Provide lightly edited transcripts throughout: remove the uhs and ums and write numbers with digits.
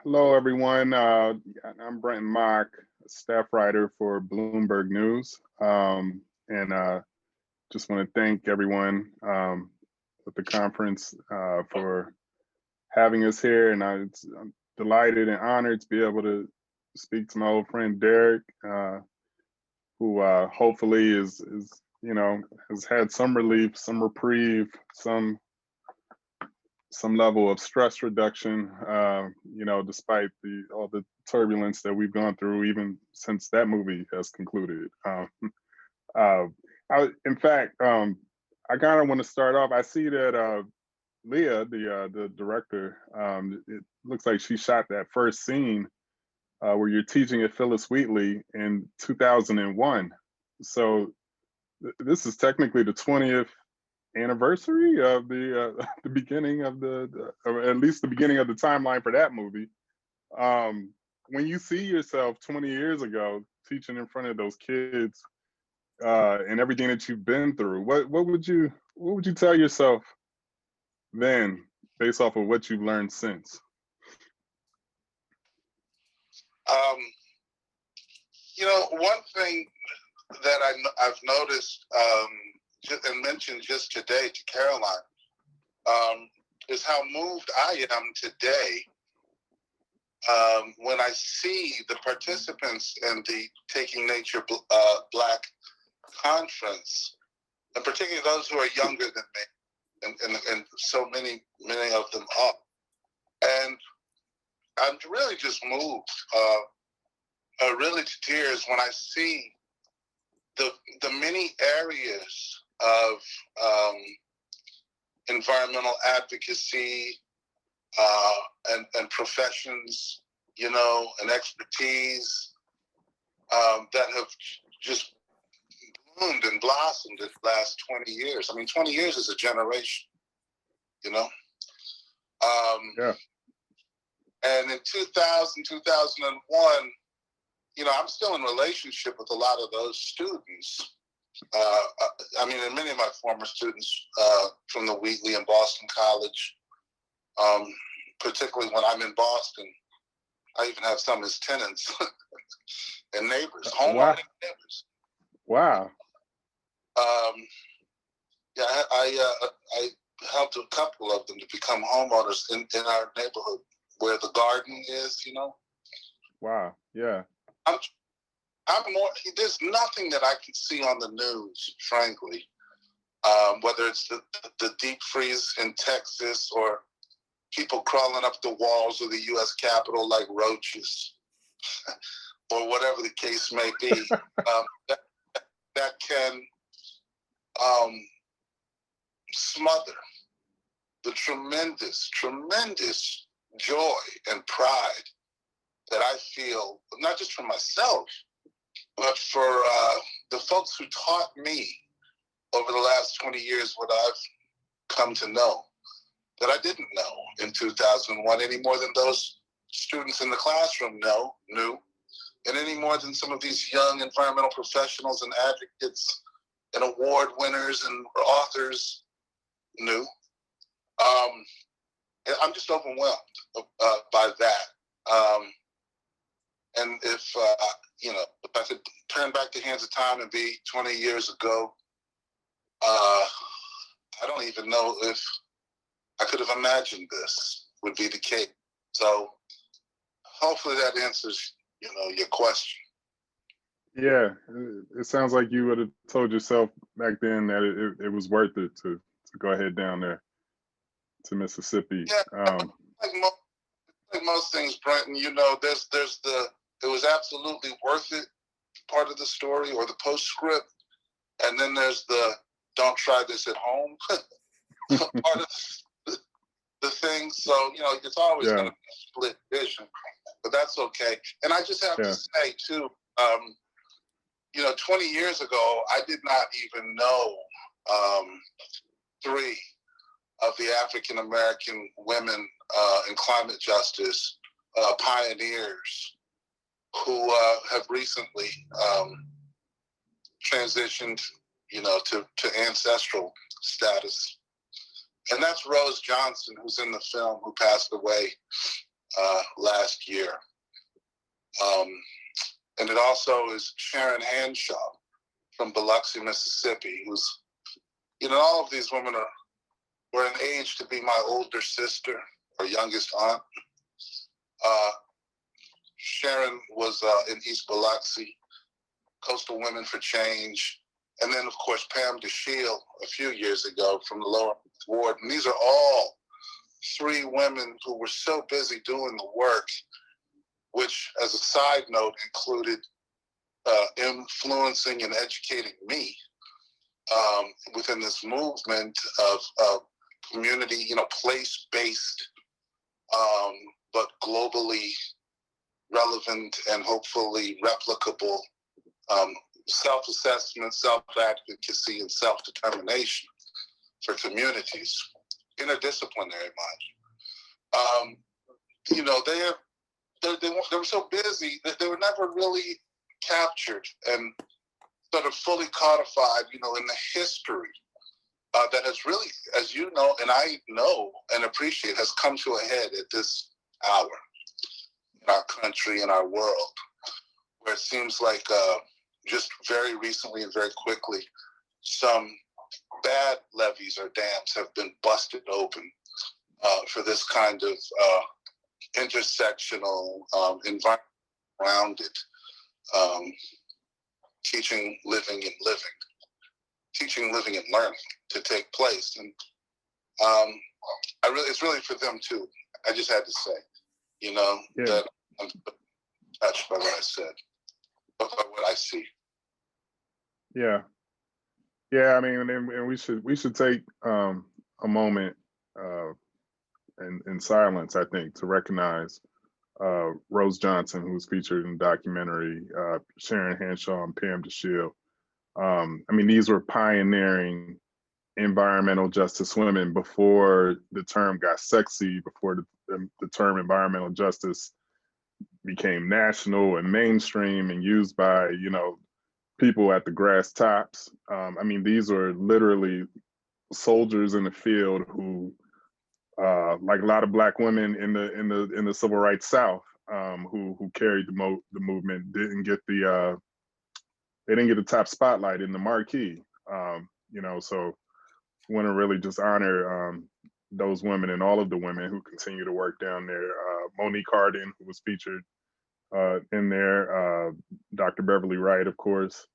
Hello, everyone. I'm Brenton Mock, staff writer for Bloomberg News. And just want to thank everyone at the conference for having us here. And I'm delighted and honored to be able to speak to my old friend Derrick, who hopefully has had some relief, some reprieve, some level of stress reduction, despite all the turbulence that we've gone through, even since that movie has concluded. In fact, I kind of want to start off. I see that Leah, the director, it looks like she shot that first scene where you're teaching at Phyllis Wheatley in 2001. So this is technically the 20th anniversary of the beginning of or at least the beginning of the timeline for that movie. When you see yourself 20 years ago teaching in front of those kids and everything that you've been through, what would you tell yourself then, based off of what you've learned since? One thing that I've noticed and mentioned just today to Caroline is how moved I am today when I see the participants in the Taking Nature Black conference, and particularly those who are younger than me, and so many of them are. And I'm really just moved, really to tears when I see the many areas of environmental advocacy and professions, and expertise that have just bloomed and blossomed in the last 20 years. I mean, 20 years is a generation, Yeah. And in 2000, 2001, I'm still in relationship with a lot of those students. And many of my former students from the Wheatley and Boston College, particularly when I'm in Boston, I even have some as tenants and neighbors, homeowning neighbors. Wow. I helped a couple of them to become homeowners in our neighborhood where the garden is, Wow. Yeah. I'm more. There's nothing that I can see on the news, frankly, whether it's the deep freeze in Texas or people crawling up the walls of the U.S. Capitol like roaches, or whatever the case may be, that can smother the tremendous joy and pride that I feel, not just for myself, but for the folks who taught me over the last 20 years what I've come to know that I didn't know in 2001 any more than those students in the classroom knew, and any more than some of these young environmental professionals and advocates and award winners and authors knew. I'm just overwhelmed by that. And if I could turn back the hands of time and be 20 years ago, I don't even know if I could have imagined this would be the case. So hopefully that answers, your question. Yeah, it sounds like you would have told yourself back then that it was worth it to go ahead down there to Mississippi. Yeah, like most things, Brenton, there's it was absolutely worth it part of the story or the postscript, and then there's the don't try this at home part of the thing. So it's always going to be a split vision, but that's okay. And I just have to say too, 20 years ago, I did not even know 3 of the African American women in climate justice pioneers who have recently transitioned, to ancestral status. And that's Rose Johnson, who's in the film, who passed away last year. And it also is Sharon Hanshaw from Biloxi, Mississippi, who's, all of these women were an age to be my older sister or youngest aunt. Sharon was in East Biloxi, Coastal Women for Change. And then, of course, Pam DeShiel a few years ago from the Lower Ward. And these are all three women who were so busy doing the work, which, as a side note, included influencing and educating me within this movement of community, place-based, but globally relevant and hopefully replicable self-assessment, self-advocacy, and self-determination for communities, interdisciplinary, mind you. They were so busy that they were never really captured and sort of fully codified, in the history that has really, as you know, and I know and appreciate, has come to a head at this hour in our country and our world, where it seems like just very recently and very quickly, some bad levees or dams have been busted open for this kind of intersectional environment around it. Teaching, living, and learning to take place. And it's really for them too. I just had to say, that I'm touched by what I said, by what I see. Yeah. I mean, and we should take a moment in silence, I think, to recognize Rose Johnson, who was featured in the documentary, Sharon Hanshaw and Pam DeShiel. I mean, these were pioneering environmental justice women before the term got sexy, before the term environmental justice became national and mainstream and used by, people at the grass tops. I mean, these are literally soldiers in the field who, like a lot of Black women in the civil rights South, who carried the movement, didn't get the top spotlight in the marquee. So we want to really just honor those women and all of the women who continue to work down there. Monique Hardin, who was featured in there, Dr. Beverly Wright, of course.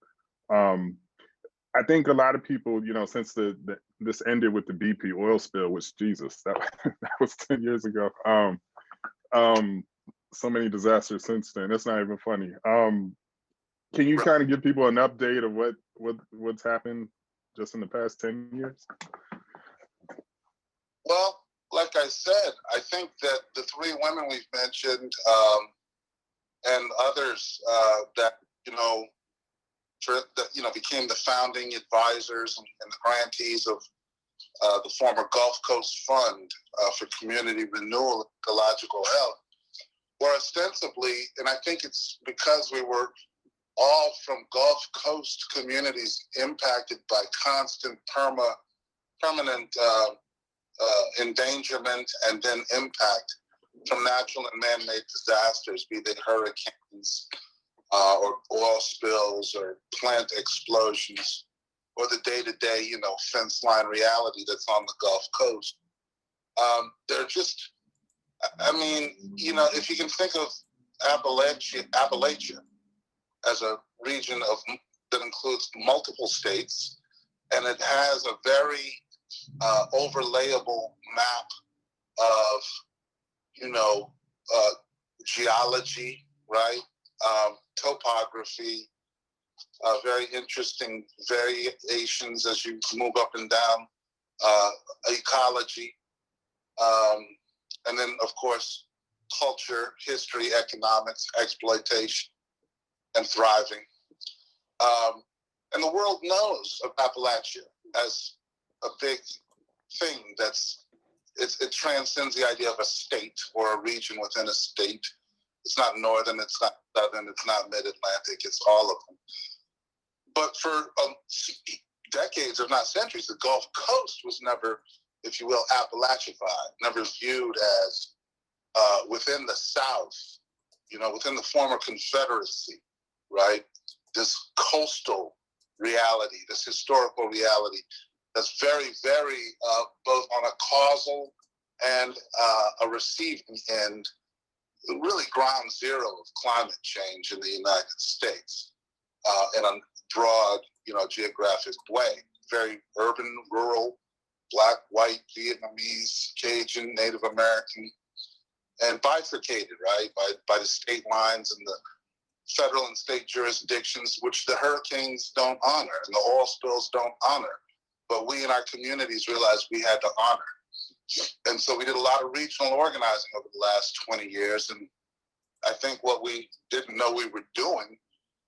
I think a lot of people, since this ended with the BP oil spill, which Jesus, that was 10 years ago. So many disasters since then. It's not even funny. Can you kind of give people an update of what's happened just in the past 10 years? Well, like I said, I think that the three women we've mentioned and others that became the founding advisors and the grantees of the former Gulf Coast Fund for Community Renewal and Ecological Health were ostensibly, and I think it's because we were all from Gulf Coast communities impacted by constant permanent endangerment and then impact from natural and man-made disasters, be they hurricanes or oil spills or plant explosions or the day-to-day, fence line reality that's on the Gulf Coast. They're just, if you can think of Appalachia as a region that includes multiple states, and it has a very overlayable map of, geology, right? Topography, very interesting variations as you move up and down, ecology, and then, of course, culture, history, economics, exploitation, and thriving. And the world knows of Appalachia as a big thing it transcends the idea of a state or a region within a state. It's not northern, it's not southern, it's not mid-Atlantic, it's all of them. But for decades, if not centuries, the Gulf Coast was never, if you will, Appalachified, never viewed as within the South, you know, within the former Confederacy, right? This coastal reality, this historical reality that's very, very both on a causal and a receiving end, really ground zero of climate change in the United States in a broad, you know, geographic way. Very urban, rural, Black, white, Vietnamese, Cajun, Native American, and bifurcated, right, by the state lines and the federal and state jurisdictions, which the hurricanes don't honor and the oil spills don't honor. But we in our communities realized we had to honor. And so we did a lot of regional organizing over the last 20 years. And I think what we didn't know we were doing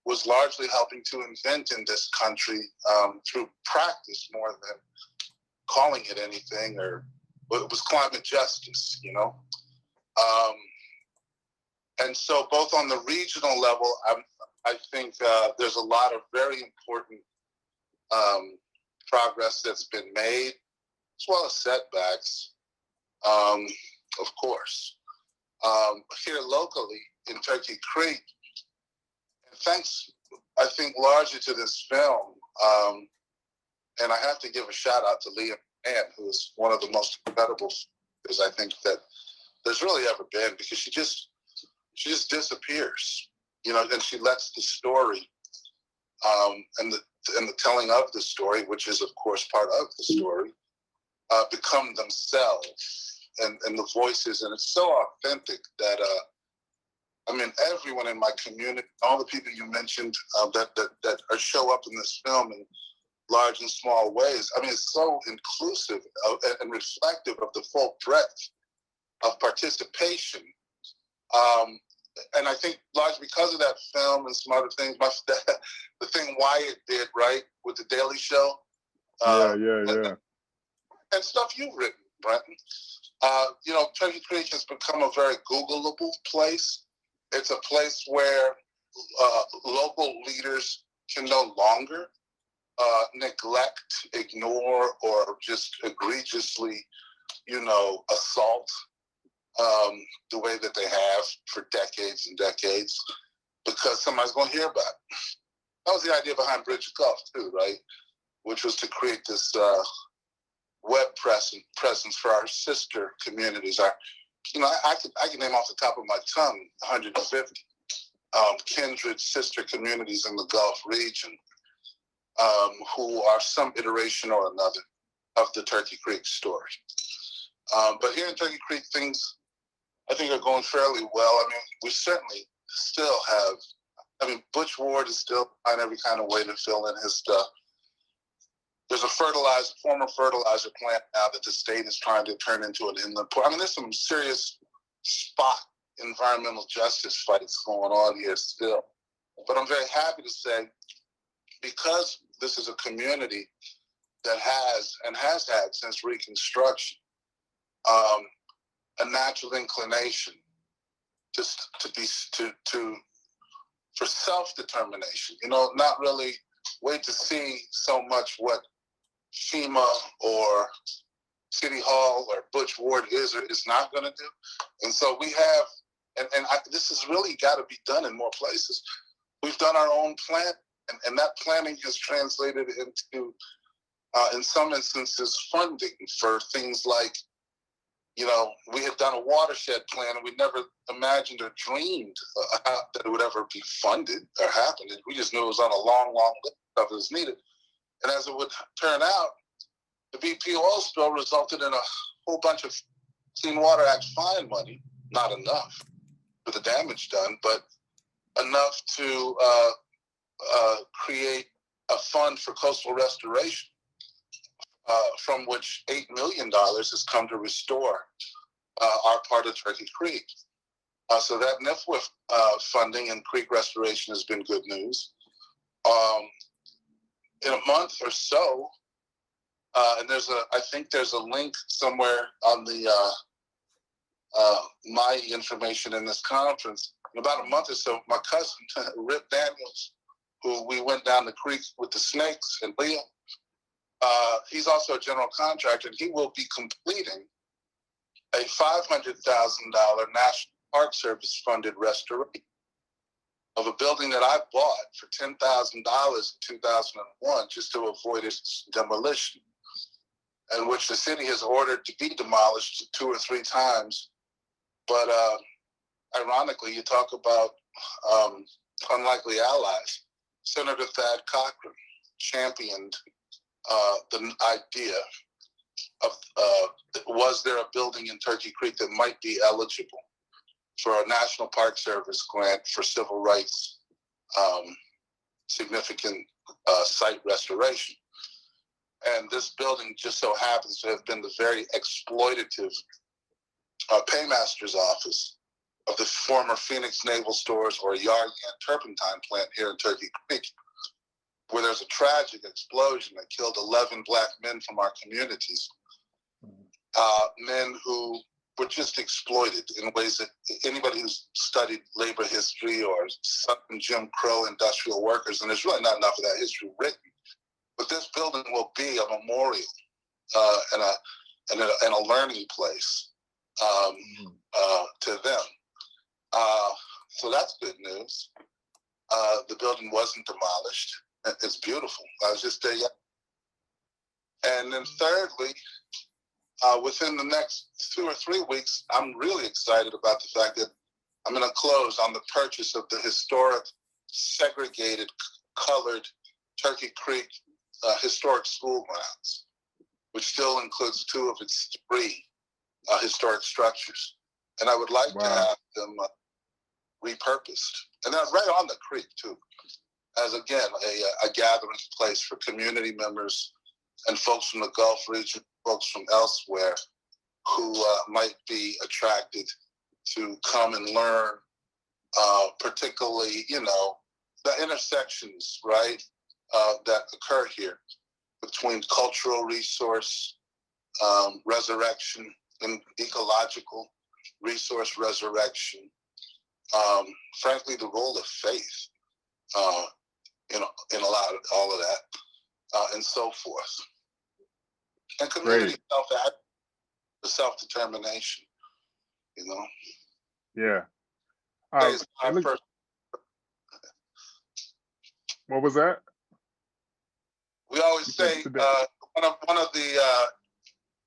was largely helping to invent in this country through practice more than calling it anything, or it was climate justice, you know? And so both on the regional level, I think there's a lot of very important progress that's been made, as well as setbacks, of course. Here locally in Turkey Creek, and thanks, I think, largely to this film, and I have to give a shout out to Leah Mahan, who is one of the most incredible figures I think that there's really ever been, because she just disappears, you know, and she lets the story and the telling of the story, which is of course part of the story, become themselves and the voices, and it's so authentic that I mean, everyone in my community, all the people you mentioned that show up in this film in large and small ways. I mean, it's so inclusive and reflective of the full breadth of participation. And I think largely because of that film and some other things, the thing Wyatt did, right, with the Daily Show. And stuff you've written, Brenton. You know, Turkey Creek has become a very Googleable place. It's a place where local leaders can no longer neglect, ignore, or just egregiously, you know, assault the way that they have for decades and decades, because somebody's going to hear about it. That was the idea behind Bridge Gulf too, right? Which was to create this web presence for our sister communities. You know, I can name off the top of my tongue 150 kindred sister communities in the Gulf region who are some iteration or another of the Turkey Creek story. But here in Turkey Creek, things I think are going fairly well. I mean, we certainly still have, I mean, Butch Ward is still finding every kind of way to fill in his stuff. There's a former fertilizer plant now that the state is trying to turn into an inland port. I mean, there's some serious spot environmental justice fights going on here still. But I'm very happy to say, because this is a community that has had since Reconstruction a natural inclination for self-determination. You know, not really wait to see so much what FEMA or City Hall or Butch Ward is or is not going to do. And so we have, this has really got to be done in more places. We've done our own plan, and that planning has translated into, in some instances, funding for things like, you know, we had done a watershed plan, and we never imagined or dreamed that it would ever be funded or happen. We just knew it was on a long, long list of what was needed. And as it would turn out, the BP oil spill resulted in a whole bunch of Clean Water Act fine money, not enough for the damage done, but enough to create a fund for coastal restoration, from which $8 million has come to restore our part of Turkey Creek. So that NIFWIF funding and creek restoration has been good news. In a month or so, and I think there's a link somewhere on the my information in this conference. In about a month or so, my cousin, Rip Daniels, who we went down the creek with the snakes and Leah, he's also a general contractor, and he will be completing a $500,000 National Park Service funded restoration of a building that I bought for $10,000 in 2001 just to avoid its demolition, and which the city has ordered to be demolished 2 or 3 times. But ironically, you talk about unlikely allies. Senator Thad Cochran championed the idea of, was there a building in Turkey Creek that might be eligible for a National Park Service grant for civil rights significant site restoration. And this building just so happens to have been the very exploitative paymaster's office of the former Phoenix Naval Stores or Yard and Turpentine plant here in Turkey Creek, where there's a tragic explosion that killed 11 Black men from our communities, men who were just exploited in ways that anybody who's studied labor history or Southern Jim Crow industrial workers, and there's really not enough of that history written, but this building will be a memorial and a learning place to them. So that's good news. The building wasn't demolished. It's beautiful. I was just there yesterday. And then thirdly, within the next 2 or 3 weeks, I'm really excited about the fact that I'm going to close on the purchase of the historic, segregated, colored Turkey Creek historic school grounds, which still includes 2 of its 3 historic structures. And I would like to have them repurposed. And they're right on the creek, too, as, again, a gathering place for community members and folks from the Gulf region, folks from elsewhere who might be attracted to come and learn, particularly, the intersections, right, that occur here between cultural resource resurrection and ecological resource resurrection. Frankly, the role of faith in a lot of all of that, and so forth. And community self-determination, Yeah. First. What was that? We always say one of the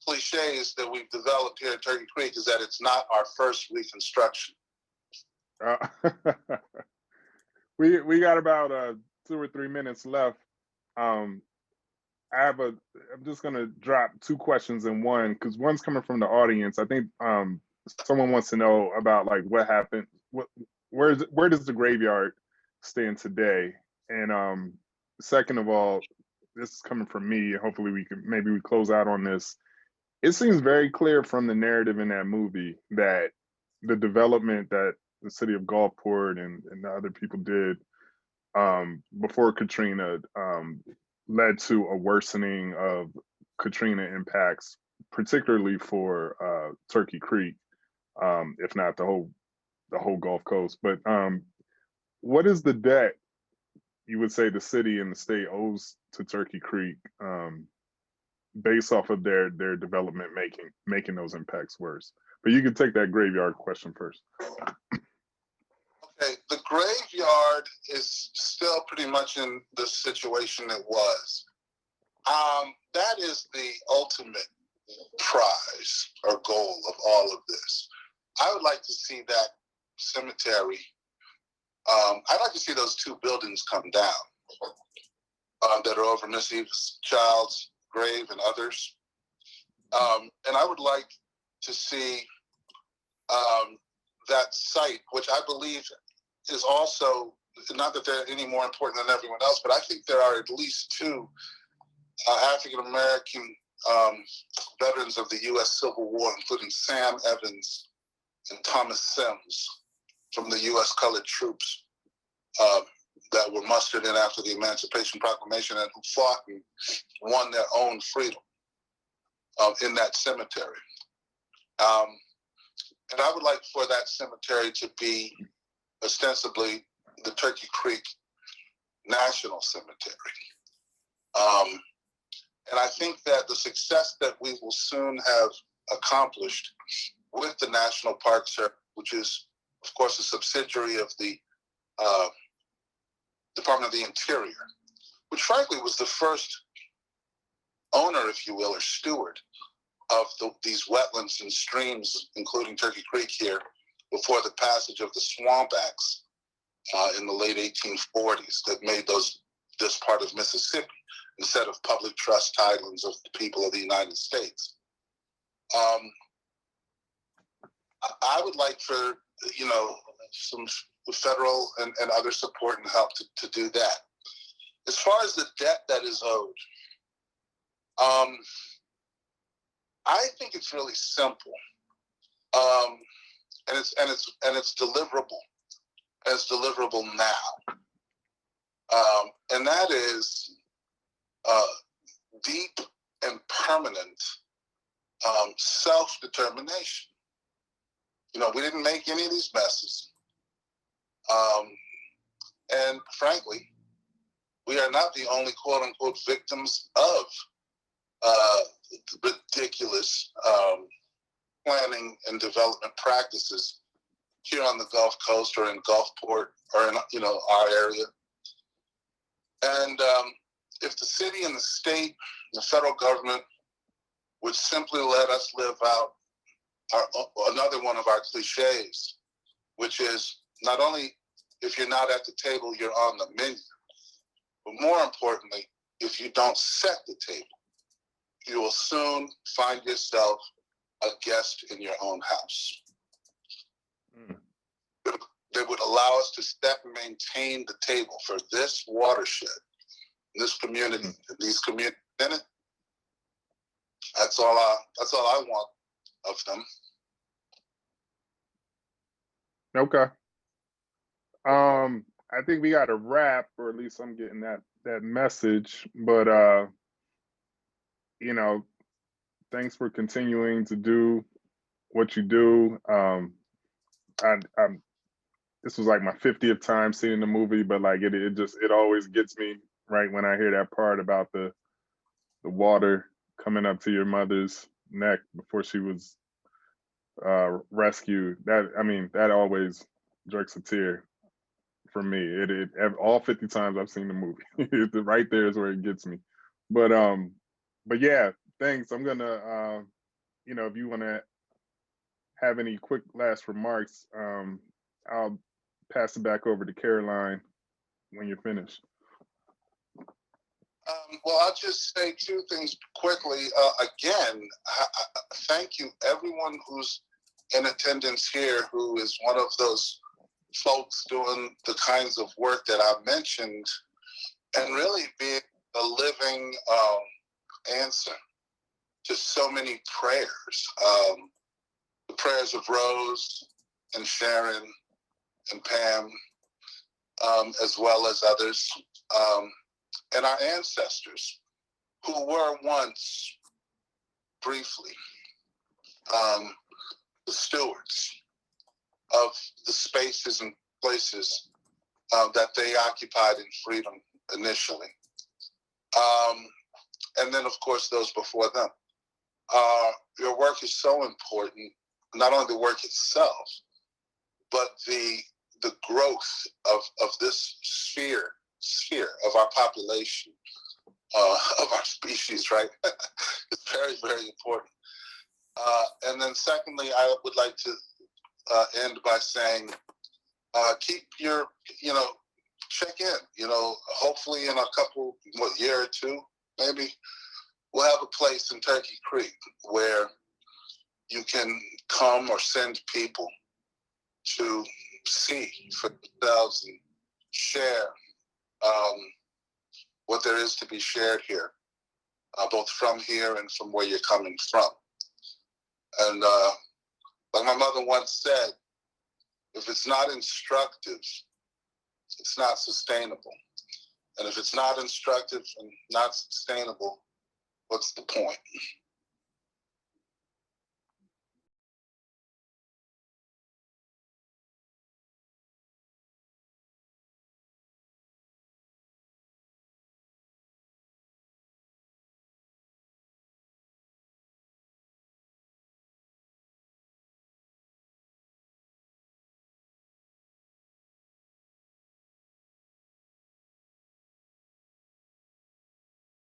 cliches that we've developed here at Turkey Creek is that it's not our first reconstruction. We got about 2 or 3 minutes left. I'm just gonna drop 2 questions in one, because one's coming from the audience. I think someone wants to know about like what happened. Where does the graveyard stand today? And second of all, this is coming from me. Hopefully we close out on this. It seems very clear from the narrative in that movie that the development that the city of Gulfport and the other people did before Katrina led to a worsening of Katrina impacts, particularly for Turkey Creek, if not the whole Gulf Coast. But what is the debt you would say the city and the state owes to Turkey Creek based off of their development making those impacts worse? But you can take that graveyard question first. Okay, the graveyard is still pretty much in the situation it was. That is the ultimate prize or goal of all of this. I would like to see that cemetery. I'd like to see those 2 buildings come down that are over Miss Eva's child's grave and others. And I would like to see that site, which I believe is also, not that they're any more important than everyone else, but I think there are at least 2 African-American veterans of the U.S. Civil War, including Sam Evans and Thomas Sims from the U.S. colored troops that were mustered in after the Emancipation Proclamation and who fought and won their own freedom in that cemetery. And I would like for that cemetery to be ostensibly the Turkey Creek National Cemetery. And I think that the success that we will soon have accomplished with the National Park Service, which is, of course, a subsidiary of the Department of the Interior, which frankly was the first owner, if you will, or steward of these wetlands and streams, including Turkey Creek here, before the passage of the Swamp Acts in the late 1840s that made this part of Mississippi instead of public trust titles of the people of the United States. I would like for, some federal and other support and help to do that. As far as the debt that is owed, I think it's really simple, and it's deliverable. It's deliverable now, and that is deep and permanent self-determination. We didn't make any of these messes, and frankly, we are not the only quote-unquote victims of ridiculous planning and development practices here on the Gulf Coast or in Gulfport or in our area. And if the city and the state, the federal government would simply let us live out another one of our cliches, which is not only if you're not at the table, you're on the menu, but more importantly, if you don't set the table, you will soon find yourself a guest in your own house. They would allow us to set and maintain the table for this watershed, this community, these communities in it. That's all I want of them. Okay. I think we got to wrap, or at least I'm getting that message. But thanks for continuing to do what you do. This was like my 50th time seeing the movie, but like it always gets me right when I hear that part about the water coming up to your mother's neck before she was rescued. That always jerks a tear for me. It all 50 times I've seen the movie. Right there is where it gets me. But yeah, thanks. I'm gonna if you want to have any quick last remarks, I'll pass it back over to Caroline when you're finished. Well, I'll just say two things quickly. Again, thank you everyone who's in attendance here, who is one of those folks doing the kinds of work that I mentioned, and really being a living answer to so many prayers. The prayers of Rose and Sharon and Pam, as well as others, and our ancestors who were once, briefly, the stewards of the spaces and places that they occupied in freedom initially. And then, of course, those before them. Your work is so important, not only the work itself, but the growth of this sphere of our population, of our species, right? It's very, very important. And then secondly, I would like to end by saying, keep your, check in, hopefully in a couple, year or two, maybe, we'll have a place in Turkey Creek where you can come or send people to see for themselves and share what there is to be shared here, both from here and from where you're coming from. And like my mother once said, if it's not instructive, it's not sustainable. And if it's not instructive and not sustainable, what's the point?